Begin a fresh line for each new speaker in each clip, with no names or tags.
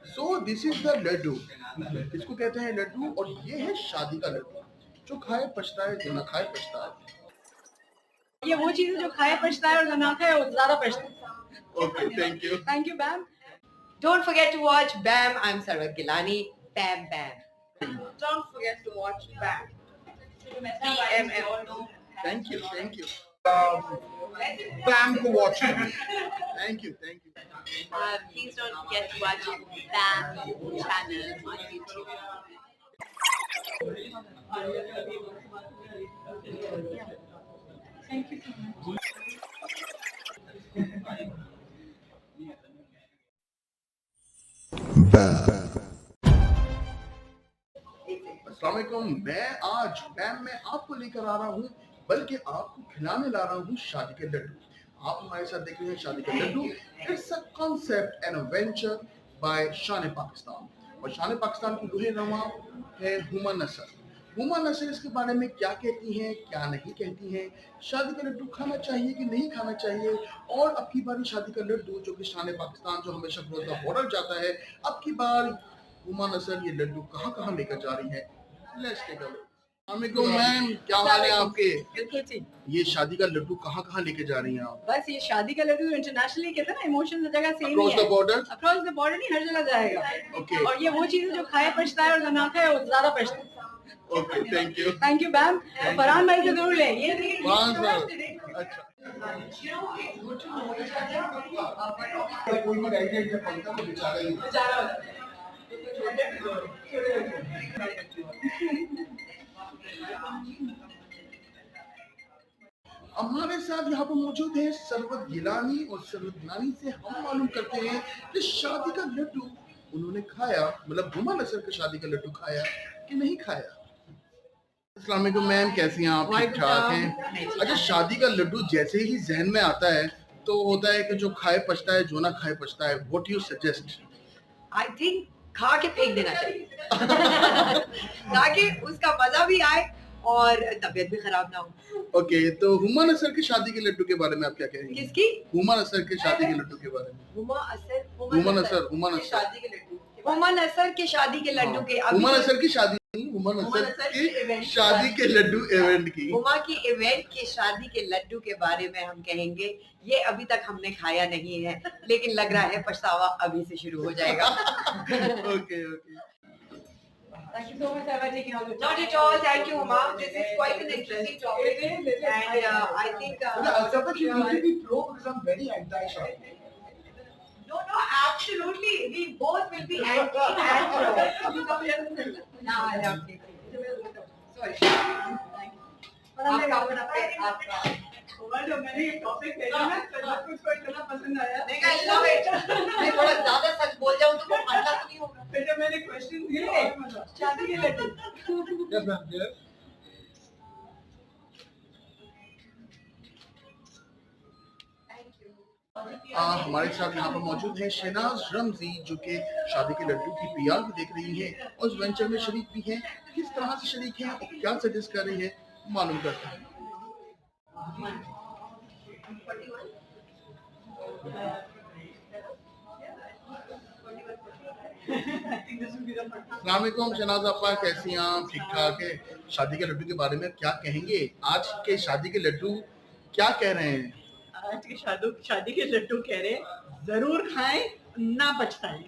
So this is the laddoo. इसको कहते हैं लड्डू और ये है शादी का लड्डू। जो खाए पछताए, जो ना खाए पछताए।
ये वो चीज है जो खाए पछता है और जो ना खाए वो ज्यादा पछता है।
Okay, thank you.
Thank you ma'am.
Don't forget to watch BAM. I'm Sarvat Gilani. Bam Bam.
Don't forget to watch BAM.
BMM.
Thank you, thank you. BAM को वॉच करें। Thank you, thank you.
Please don't forget to watch BAM channel on YouTube. Thank you so much.
अस्सलाम वालेकुम। मैं आज बैम में आपको लेकर आ रहा हूँ, बल्कि आपको खिलाने ला रहा हूँ शादी के लड्डू। आप हमारे साथ देख रहे हैं Shaadi ke Laddoo. It's a concept and venture by Shan Pakistan. और शान पाकिस्तान की रूह रमा है हुमा नसर। हुमा नसर इसके बारे में क्या कहती हैं, क्या नहीं कहती हैं, शादी का लड्डू खाना चाहिए कि नहीं खाना चाहिए, और अब की बारी शादी का लड्डू जो कि शान पाकिस्तान जो हमेशा क्रॉस द बॉर्डर जाता है, अब की बार हुमा नसर ये लड्डू कहाँ कहाँ लेकर जा रही है। Let's take a look. अस्सलामुअलैकुम मैम, क्या हाल है आपके?
बिल्कुल ठीक।
ये शादी का लड्डू कहाँ कहाँ लेके जा रही हैं आप?
बस ये शादी का लड्डू इंटरनेशनली कहते हैं ना, इमोशन हर जगह सेम ही
अक्रॉस
है।
The border?
Across the border नहीं, हर जगह जाएगा।
ओके,
और ये वो चीज है जो खाए पछता है और जो ना खाए वो ज्यादा पछता है।
Okay, thank you.
Thank you ma'am. Farhan भाई से जरूर ले ये
हाँ सर, अच्छा। कोई भी आइडिया जब बनता है तो बेचारा ही हमारे साथ यहाँ पर मौजूद है सरवत गिलानी, और सरवत गिलानी से हम मालूम करते हैं कि शादी का लड्डू उन्होंने खाया, मतलब हुमा नसर का शादी का लड्डू खाया कि नहीं खाया। अस्सलाम वालेकुम मैम, कैसी हैं आप? ठीक ठाक हैं? अच्छा, शादी का लड्डू जैसे ही जहन में आता है तो होता है कि जो खाए पछता है, जो ना खाए पछता है। What you suggest?
I think खा के फेंक देना चाहिए ताकि उसका मजा भी आए और तबीयत भी खराब ना हो।
ओके, तो हुमा नसर की शादी के लड्डू के बारे में आप क्या कहेंगे?
किसकी?
हुमा नसर के शादी के लड्डू के बारे में।
हुमा
हुमा नसर
शादी के लड्डू। हुमा नसर के शादी के लड्डू के
हुमा नसर की शादी नहीं, हुमा नसर की शादी के लड्डू इवेंट की।
हुमा की इवेंट की शादी के लड्डू के बारे में हम कहेंगे। ये अभी तक हमने खाया नहीं है, लेकिन लग रहा है पछतावा अभी से शुरू हो जाएगा।
Okay, okay.
Thank you so much for taking all the
Not at all. Thank you, Huma. This is quite an interesting topic, and I think.
you need to be pro because I'm very anti-shopping.
No, absolutely. We both will be anti and pro. No, I don't think so. Sorry. आपका
जो मैंने ये topic भेजा ना, सबको इसको इतना पसंद आया।
नहीं, I love it. मैं थोड़ा ज़्यादा सच बोल जाऊँ तो मजा तो नहीं होगा।
फिर जब मैंने क्वेश्चन दिए, शादी ke Laddu.
Yes, ma'am. Yes. हमारे साथ यहाँ पर मौजूद है शहनाज रमजी, जो कि शादी के लड्डू की पीआर भी देख रही है और इस वेंचर में शरीक भी है। किस तरह से शरीक है और क्या सजेस्ट कर रही है, मालूम करते हैं। अस्सलाम वालेकुम शहनाज आपा, कैसी हैं आप? ठीक ठाक है? शादी के लड्डू के बारे में क्या कहेंगे? आज के शादी के लड्डू क्या कह रहे हैं?
आज के शादी के लड्डू कह रहे हैं, जरूर खाएं, ना पछताएं।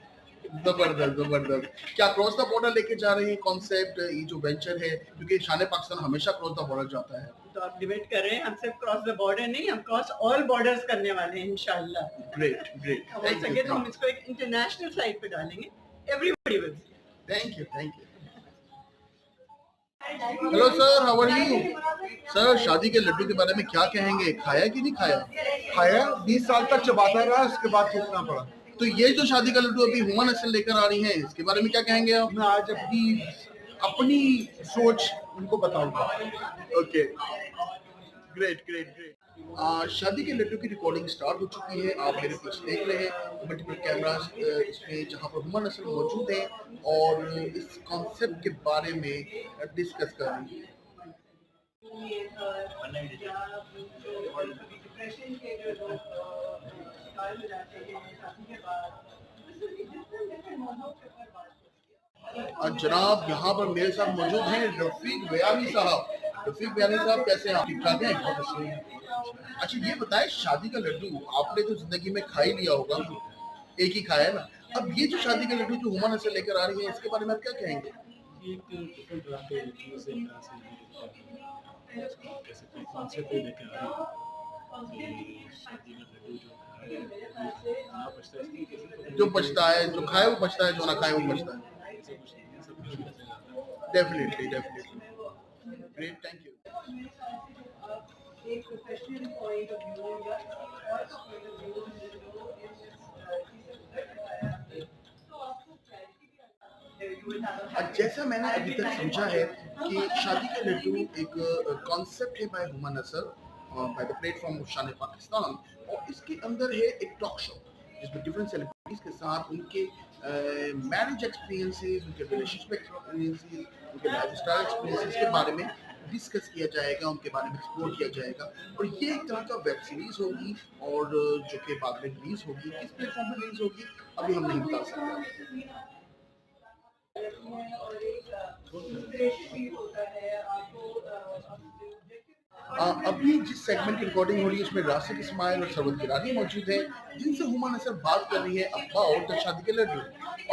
जबरदस्त, जबरदस्त। क्या क्रॉस द बॉर्डर लेके जा रहे हैं कॉन्सेप्ट, ये जो वेंचर है, क्योंकि शान पाकिस्तान हमेशा क्रॉस द बॉर्डर जाता है।
तो आप डिबेट कर रहे हैं, हम सिर्फ क्रॉस द बॉर्डर नहीं, हम क्रॉस ऑल बॉर्डर्स करने वाले हैं इंशाल्लाह।
Great, great.
हो सके तो हम इसको एक इंटरनेशनल साइट पे डालेंगे। Everybody will see.
Thank you, thank you. Hello sir, how are you? Sir, Shaadi ke Laddu के बारे में क्या कहेंगे? खाया कि नहीं खाया?
खाया, 20 साल तक चबाता रहा, उसके बाद थूकना पड़ा।
तो ये जो शादी का लड्डू अभी हुमा नस्ल लेकर आ रही हैं, इसके बारे में क्या कहेंगे आप?
मैं आज अपनी सोच उनको बताऊंगा।
Okay, great, great, great. शादी के लड्डू की रिकॉर्डिंग स्टार्ट हो चुकी है। आप मेरे पीछे देख रहे हैं मल्टीपल कैमरास इसमें, जहाँ पर हुमा नस्ल मौजूद है और इस कॉन्सेप्ट के बारे में डिस्कस कर रही है।
डिप्रेशन के जो लोग शिकार हो जाते हैं शादी के बाद, डिफरेंट
जनाब यहाँ पर मेरे साथ मौजूद हैं रफीक बयानी साहब। रफीक बयानी साहब कैसे हैं आप? ठीक ठाक हैं? बहुत अच्छे हैं। अच्छा ये बताएं, शादी का लड्डू आपने तो जिंदगी में खा ही लिया होगा, एक ही खाया है ना। अब ये जो शादी का लड्डू जो हुमा नसर लेकर आ रही है, इसके बारे में आप क्या कहेंगे?
ये एक डिफरेंट तरह के चीज़ से एक तरह से ये कह सकते हैं कॉन्सेप्ट ही लेकर आ रही है कि शादी का लड्डू जो खाए ना बचता है, इसलिए किसी को
जो बचता है, जो खाए वो बचता है, जो ना खाए वो बचता है।
ऐसा कुछ नहीं है, सब कुछ बचा जाता है।
Definitely definitely great, thank you.
एक प्रोफेशनल पॉइंट ऑफ व्यू या और पॉइंट ऑफ व्यू
जैसा मैंने अभी तक समझा है कि शादी का लड्डू एक कॉन्सेप्ट है by Huma Nasr, by the platform of Shan Pakistan, और इसके अंदर है एक टॉक शो जिसमें डिफरेंट सेलिब्रिटीज के साथ उनके मैरिज एक्सपीरियंसेस, उनके रिलेशनशिप एक्सपीरियंसेस, उनके लाइफस्टाइल एक्सपीरियंसेस के बारे में डिस्कस किया जाएगा, उनके बारे में एक्सप्लोर किया जाएगा। और ये एक तरह का वेब सीरीज होगी, और जो कि बाद में रिलीज होगी। किस प्लेटफॉर्म पर रिलीज होगी अभी हम नहीं बता सकते।
और एक इंस्पिरेशन भी होता है आपको।
अभी जिस सेगमेंट की रिकॉर्डिंग हो रही है उसमें राशिद इस्माइल और सरवत गिलानी मौजूद हैं, जिनसे हुमा नसर बात कर रही है अबाउट द शादी के लड्डू।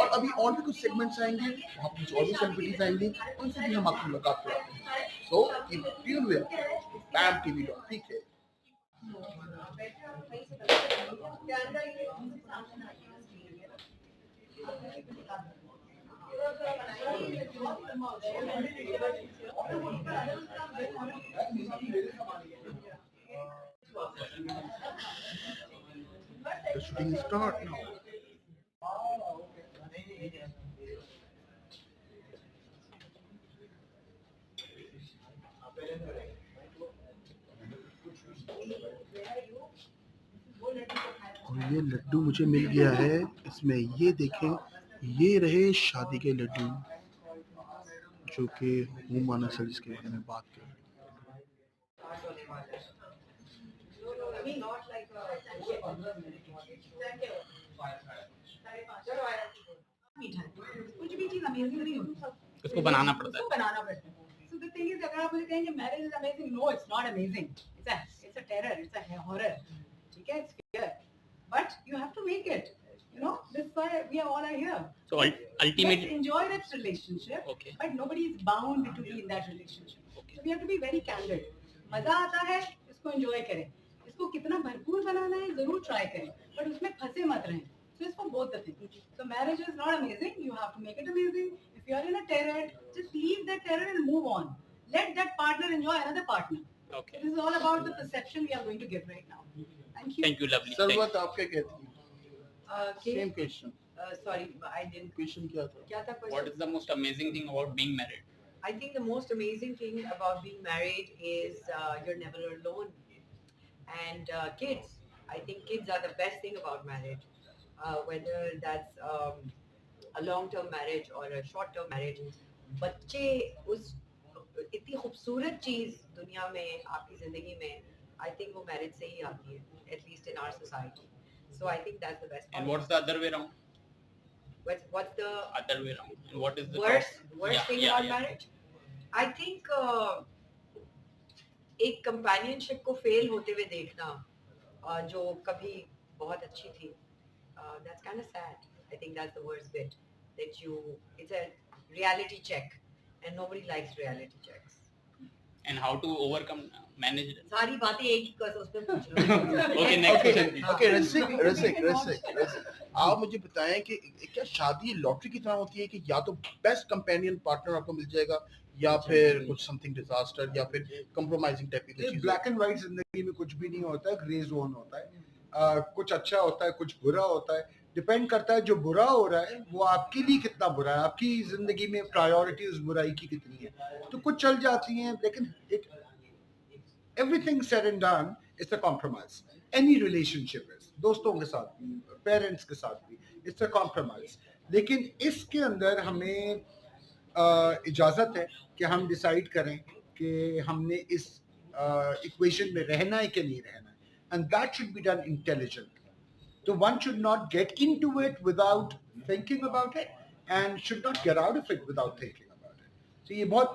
और अभी और भी कुछ सेगमेंट्स आएंगे, वहाँ कुछ और भी सेलिब्रिटीज आएंगी, उनसे भी हम आपकी मुलाकात कराते हैं। So keep tuned with BAM TV.pk। The shooting start now. और ये लड्डू मुझे मिल गया है, इसमें ये देखें, ये रहे शादी के लड्डू जो कि हुमा नसर जिसके बारे में बात कर रहे हैं।
मीठा है, कुछ भी चीज अमेजिंग नहीं होती,
उसको बनाना पड़ता है।
उसको बनाना पड़ता है। So the thing is, अगर आप मुझे कहेंगे marriage is amazing, no, it's not amazing. It's a terror, it's a horror. ठीक है, it's fear. But you have to make it. You know, this is why we are all are here.
So ultimately,
Let's enjoy that relationship.
Okay.
But nobody is bound to be in that relationship.
Okay.
So we have to be very candid. मजा आता है, इसको enjoy करें. इसको कितना भरपूर बनाना है, जरूर try करें. But उसमें फंसे मत रहें. So it's for both the things. So marriage is not amazing. You have to make it amazing. If you are in a terror, just leave that terror and move on. Let that partner enjoy another partner.
okay.
This is all about the perception we are going to give right now. Thank you.
Thank you, lovely. Thank
Sarwat आप क्या कहती हैं? Same question.
Sorry, I didn't.
Question क्या था?
क्या था
What
question?
is the most amazing thing about being married?
I think the most amazing thing about being married is you're never alone. And kids, I think kids are the best thing about marriage. Whether that's a long-term marriage or a short-term marriage, बच्चे उस इतनी खूबसूरत चीज दुनिया में आपकी जिंदगी में, I think वो marriage से ही आती है, at least in our society. So I think that's the best part.
And what's the other way around?
What's the
Other way around. And what is the
worst thing about marriage? I think एक companionship को fail होते हुए देखना जो कभी बहुत अच्छी थी, that's kind of sad. I think that's the worst bit, that it's a reality check and nobody likes reality checks.
And how to overcome, manage it?
सारी बातें एक ही कर उस पे पूछ लो.
Okay, next question, please.
Okay Rasik, आप मुझे बताएं कि क्या शादी लॉटरी की तरह होती है कि या तो बेस्ट कंपेनियन पार्टनर आपको मिल जाएगा या फिर कुछ समथिंग डिजास्टर या फिर कंप्रोमाइजिंग टाइप की चीज?
ब्लैक एंड व्हाइट जिंदगी में कुछ भी नहीं होता है, ग्रे जोन होता है। कुछ अच्छा होता है, कुछ बुरा होता है। डिपेंड करता है जो बुरा हो रहा है वो आपके लिए कितना बुरा है, आपकी जिंदगी में प्रायोरिटी उस बुराई की कितनी है। तो कुछ चल जाती हैं, लेकिन everything said and done it's a compromise. Any relationship is, दोस्तों के साथ भी, पेरेंट्स के साथ भी, इट्स अ कॉम्प्रोमाइज। लेकिन इसके अंदर हमें इजाजत है कि हम डिसाइड करें कि हमने इस इक्वेशन में रहना है कि नहीं रहना है, and that should be done intelligently. So one should not get into it without thinking about it. and should not get out of it without thinking about it. So ये बहुत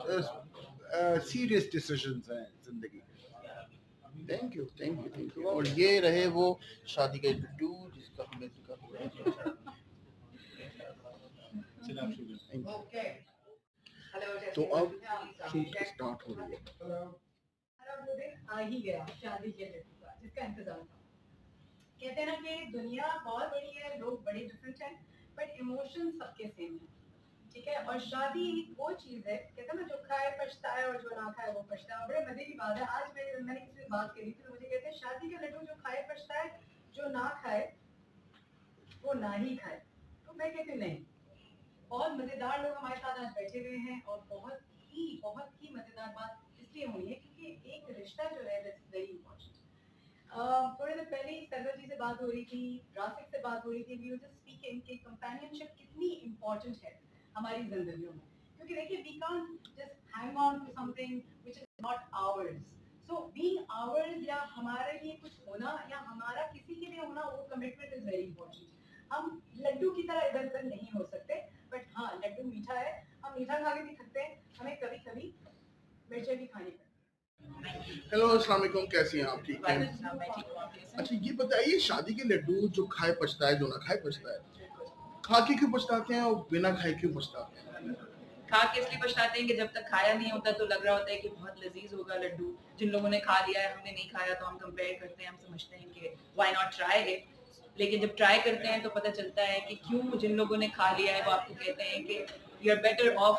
serious decisions हैं जिंदगी में.
Thank you. और ये रहे वो शादी के लड्डू जिसका हमें जिक्र हुआ है.
चलिए आप शुरू करें.
Okay. Hello,
तो अब
Jessica.
शूट स्टार्ट हो रही है.
हमारा वो दिन आ ही गया शादी के लड्डू का जिसका इंतजार था. कहते हैं ना कि दुनिया बहुत बड़ी है, लोग बड़े डिफरेंट हैं, बट इमोशन सबके सेम है. ठीक है. और शादी वो चीज है, कहते हैं ना, जो खाए पछताए और जो ना खाए वो पछताए. बड़े मजे की बात है. आज मैंने किसी से बात करी थी तो मुझे कहते हैं शादी का लड्डू जो खाए पछताए, जो ना खाए वो ना ही खाए. तो मैं कहती हूँ नहीं. बहुत मजेदार लोग हमारे साथ आज बैठे हुए हैं और बहुत ही मजेदार बात इसलिए हुई है क्योंकि एक रिश्ता जो है दैट्स वेरी इंपॉर्टेंट. थोड़ी देर पहले ही सरवर जी से बात हो रही थी, रासिक से बात हो रही थी. वी वर जस्ट स्पीकिंग कि कंपेनियनशिप कितनी इंपॉर्टेंट है हमारी जिंदगियों में. क्योंकि देखिए we can't just hang on to something which is not ours. So being ours या हमारे लिए कुछ होना या हमारा किसी के लिए होना, वो कमिटमेंट इज वेरी इंपॉर्टेंट. हम लड्डू की तरह इधर उधर नहीं हो सकते, बट हाँ लड्डू मीठा है, हम मीठा खा के भी थकते हैं, हमें कभी कभी मिर्चें भी खानी पड़ती हैं.
हेलो अस्सलाम वालेकुम, कैसी हैं आप? ठीक हैं. अच्छा ये बताइए, शादी के लड्डू जो खाए पछताए जो ना खाए पछताए, खा के क्यों पछताते हैं और बिना खाए क्यों पछताते हैं?
खा के इसलिए पछताते हैं कि जब तक खाया नहीं होता तो लग रहा होता है कि बहुत लजीज होगा लड्डू. जिन लोगों ने खा लिया है, हमने नहीं खाया, तो हम कंपेयर करते हैं, हम समझते हैं कि व्हाई नॉट ट्राई इट. लेकिन जब ट्राई करते हैं तो पता चलता है कि क्यों जिन लोगों ने खा लिया है वो आपको कहते हैं कि you are better off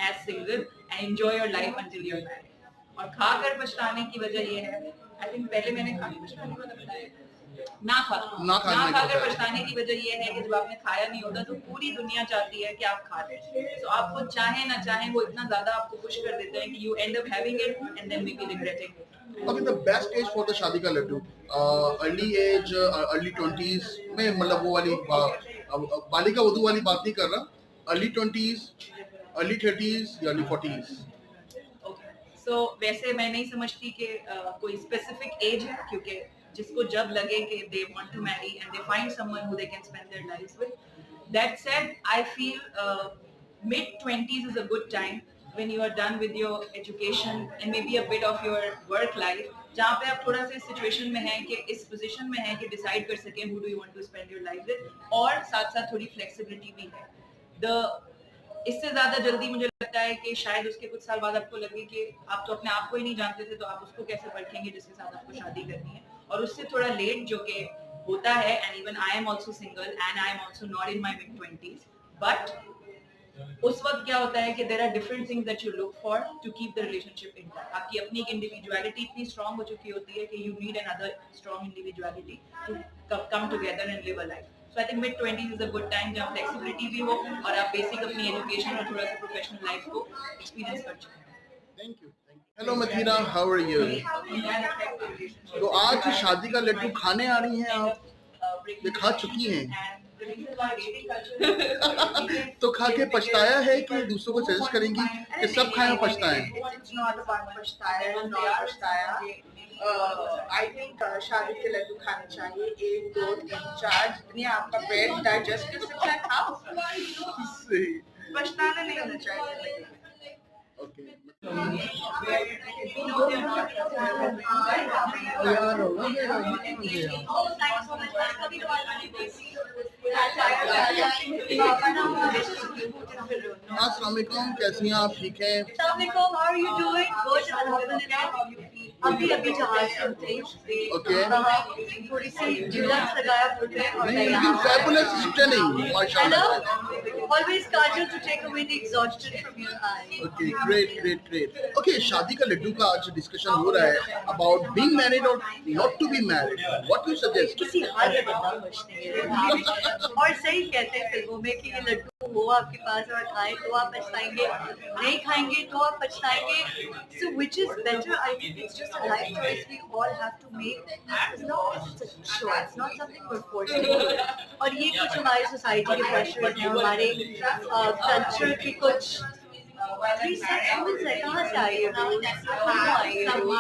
as single and enjoy your life until you are married. और खाकर पछताने की वजह ये है, आई थिंक पहले मैंने खा के पछताने वाला बताया, ना खाकर पछताने की वजह ये है कि जब आपने खाया नहीं होता तो पूरी दुनिया चाहती है कि आप खा लें. तो आपको चाहे ना चाहे वो इतना ज्यादा आपको पुश कर देते हैं कि you end up having it and then maybe regretting it.
Okay, the best age for the शादी का Laddu, early as, early 20s में, मतलब वो वाली बालिका वधू वाली बात नहीं कर रहा, अर्ली 20s, अर्ली 30s या अर्ली 40s.
So वैसे मैं नहीं समझती कि कोई स्पेसिफिक एज है, क्योंकि जिसको जब लगे कि they want to marry and they find someone who they can spend their lives with. That said, I feel mid-20s is a good time when you are done with your education and maybe a bit of your work life, जहाँ पे आप थोड़ा सा situation में हैं कि इस position में हैं कि डिसाइड कर सकें who do you want to spend your life with, और साथ साथ थोड़ी फ्लेक्सिबिलिटी भी है. इससे ज्यादा जल्दी मुझे लगता है कि शायद उसके कुछ साल बाद आपको लगे कि आप तो अपने आप को ही नहीं जानते थे, तो आप उसको कैसे परखेंगे जिसके साथ आपको शादी करनी है. और उससे थोड़ा लेट जो कि होता है, and even I am also single and I am also not in my mid-20s, but उस वक्त क्या होता है कि there are different things that you look for to keep the relationship intact. आपकी अपनी एक इंडिविजुअलिटी इतनी स्ट्रांग हो चुकी होती है कि you need another strong individuality to come together and live a life. So I think mid-20s is a good time जहाँ flexibility भी हो और आप बेसिक अपनी एजुकेशन और थोड़ा सा प्रोफेशनल लाइफ को एक्सपीरियंस कर चुके हैं.
Thank you. Hello Madina, how are you? तो आज शादी का लड्डू खाने आ रही हैं आप, ये खा चुकी हैं, तो खा के पछताया है कि दूसरों को सजेस्ट करेंगी कि सब खाएं और पछताएं?
It's not about पछताया or not पछताया. I think शादी के लड्डू खाने चाहिए. 1, 2, 3, 4 जितनी आपका पेट डाइजेस्ट कर सकता है खाओ.
सही.
पछताना नहीं होना चाहिए.
Okay. अस्सलाम वालेकुम, कैसी हैं आप? ठीक हैं?
Assalamualaikum, how are you doing? Good, alhamdulillah. अभी जहाज से उतरी.
Okay.
थोड़ी सी जुलक्स लगाया फुटे और
नहीं, लेकिन fabulous stunning, माशाल्लाह.
Always kajal to take away the exhaustion from your eyes.
Okay, great. Okay, शादी का लड्डू का आज डिस्कशन हो रहा है about being married or not to be married. What do you suggest?
किसी हाल में बंदा खुश नहीं है. और सही कहते हैं फिल्मों में कि ये लड्डू हो आपके पास और खाएं तो आप पछताएंगे, नहीं खाएंगे तो आप पछताएंगे. So which is better? I think it's just a life choice we all have to make. As long as it's a choice, not something we're forced to do. और ये कुछ हमारी सोसाइटी के प्रेशर हैं, हमारे कल्चर के कुछ Three sets someone said, कहाँ से आई है वो? कहाँ आई है वो?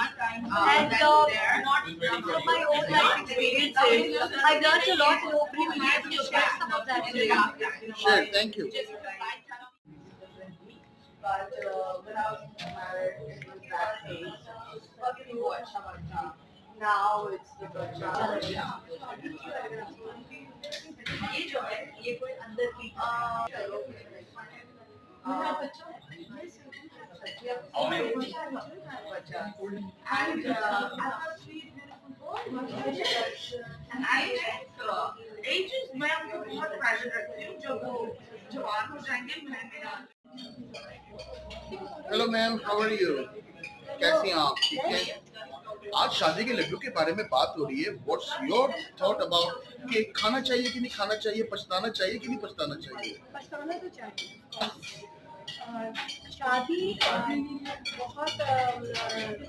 And from my own life experiences, I've learned a lot and hopefully we'll be able to share some of that today.
Sure, thank you.
But when I was married, it was that age. But you watch now it's the
ये जो है ये कोई अंदर की
and I have three beautiful boys. And I think ages में हमको बहुत pressure रखती हूँ जब वो जवान हो जाएंगे मैं
hello ma'am, how are you? कैसी हैं आप? ठीक हैं? आज शादी के लड्डू के बारे में बात हो रही है. व्हाट्स योर थॉट अबाउट कि खाना चाहिए कि नहीं खाना चाहिए, पछताना चाहिए कि नहीं पछताना चाहिए?
पछताना तो चाहिए. शादी बहुत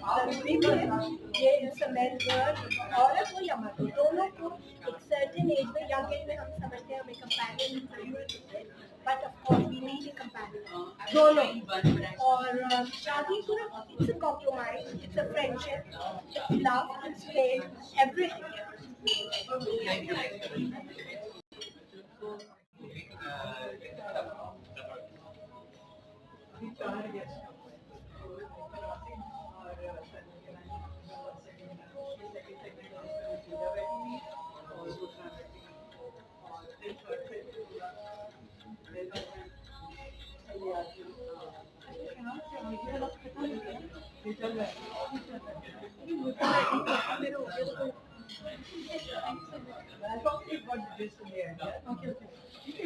जरूरी भी है. ये मेन औरत हो या मर्द, दोनों को एक सर्टेन एज में, यंग एज में हम समझते हैं हमें कंपैनियन की जरूरत होती है. But of course we need a companion दोनों. और शादी पूरा it's a compromise, it's a friendship, it's love, it's faith, everything.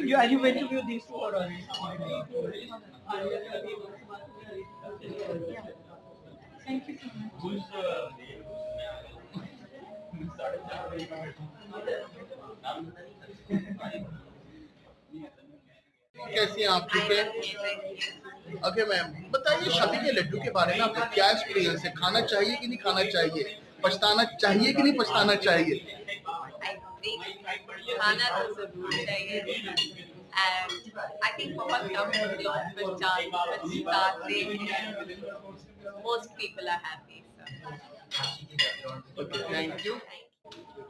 You interview these two or
Thank you so much.
कैसी हैं आप? ठीक है? ओके मैम, बताइए शादी के लड्डू के बारे में आपका क्या एक्सपीरियंस है? खाना चाहिए कि नहीं खाना चाहिए? पछताना चाहिए कि नहीं पछताना चाहिए?
खाना तो जरूर चाहिए. And I think बहुत कम लोग पछताते हैं. Most people are happy.
Okay, thank you.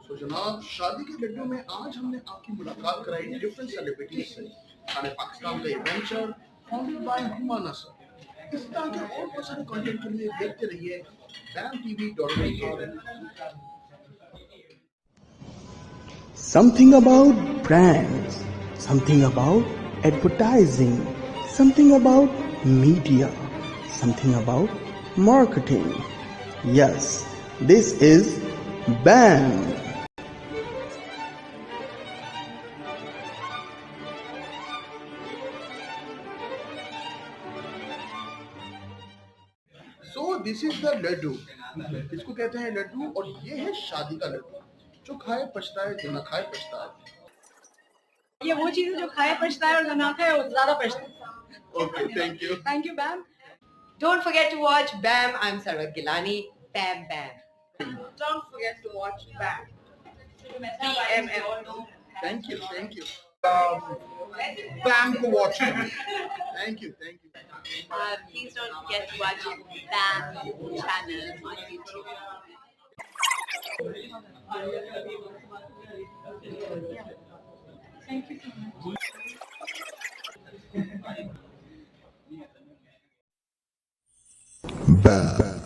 तो जनाब, शादी के लड्डू में आज हमने आपकी मुलाकात कराई डिफरेंट सेलिब्रिटीज से. खाने पाकिस्तान का ये वेंचर फाउंडेड बाय हुमाना सर. इस तरह के और बहुत सारे कंटेंट के लिए देखते रहिए BAMTV.com.
Something about brands, something about advertising, something about media, something about marketing. Yes, this is BAM.
So this is the Laddu. इसको कहते हैं लड्डू और ये है शादी का लड्डू. जो खाए पछताए, जो ना खाए पछताए.
ये वो चीज़ है जो खाए पछताए और जो ना खाए वो ज़्यादा पछताए.
Okay, thank you.
Thank you, Bam.
Don't forget to watch BAM. I'm Sarah Gilani. Bam Bam.
Don't forget to watch BAM. BMM.
Thank you, thank you. BAM को watch करें. Thank you, thank you.
Please don't forget to watch BAM channel on YouTube.
Thank you so much.
BAM.